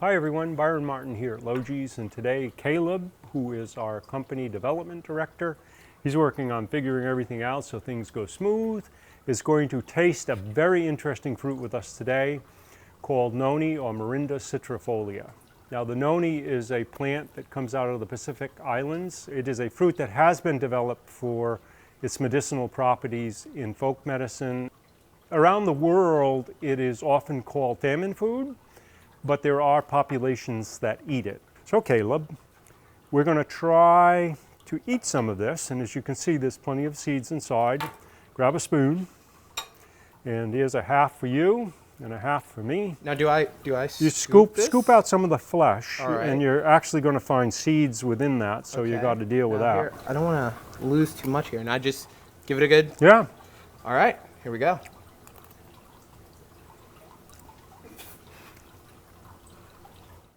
Hi everyone, Byron Martin here at Logies, and today Kaleb, who is our company development director, he's working on figuring everything out so things go smooth, is going to taste a very interesting fruit with us today called Noni or Morinda citrifolia. Now the Noni is a plant that comes out of the Pacific Islands. It is a fruit that has been developed for its medicinal properties in folk medicine. Around the world it is often called famine food, but there are populations that eat it. So Kaleb, we're going to try to eat some of this, and as you can see there's plenty of seeds inside. Grab a spoon, and here's a half for you and a half for me. Now do I You scoop out some of the flesh, and you're actually going to find seeds within that, so you got to deal with that. Here, I don't want to lose too much here, and I just give it a good... Yeah. All right, here we go.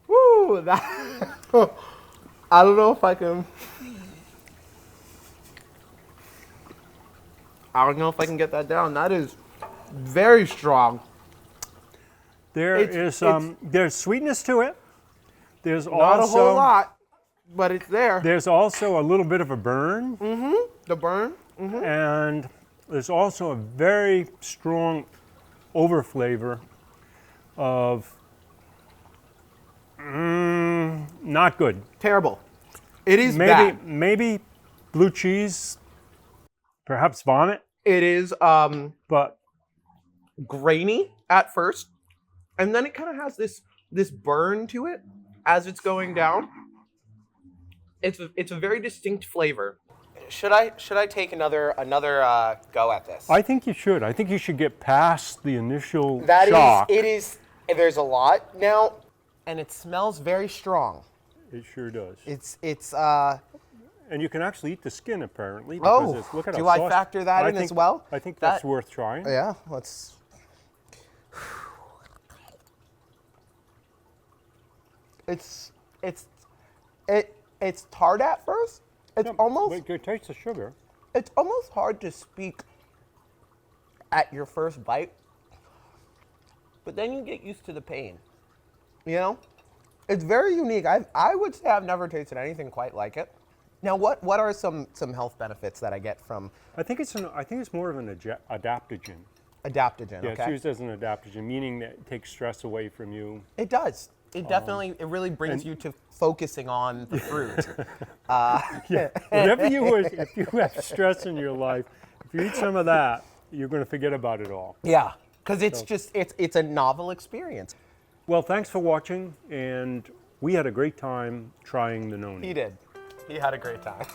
Woo, that... I don't know if I can... I don't know if I can get that down. That is very strong. There's sweetness to it. There's Not also, a whole lot, but it's there. There's also a little bit of a burn. Mm-hmm. The burn. Mm-hmm. And there's also a very strong over flavor of not good. Terrible. It is bad. Maybe blue cheese, perhaps vomit. It is but grainy at first, and then it kind of has this burn to it as it's going down. It's a very distinct flavor. Should I take another go at this? I think you should. I think you should get past the initial shock. There's a lot now, and it smells very strong. It sure does. It's and you can actually eat the skin apparently. Oh, look at do I factor that in as well? I think that's worth trying. Yeah, let's. It's tart at first. It's almost. Wait, you taste the sugar. It's almost hard to speak at your first bite, but then you get used to the pain. You know, it's very unique. I would say I've never tasted anything quite like it. Now, what are some health benefits that I get from? I think it's more of an adaptogen. Adaptogen. Yeah, okay. it's used as an adaptogen, meaning that it takes stress away from you. It does. It definitely, it really brings you to focusing on the fruit. Yeah, if you have stress in your life, if you eat some of that, you're going to forget about it all. Yeah, because it's a novel experience. Well, thanks for watching, and we had a great time trying the Noni. He did. He had a great time.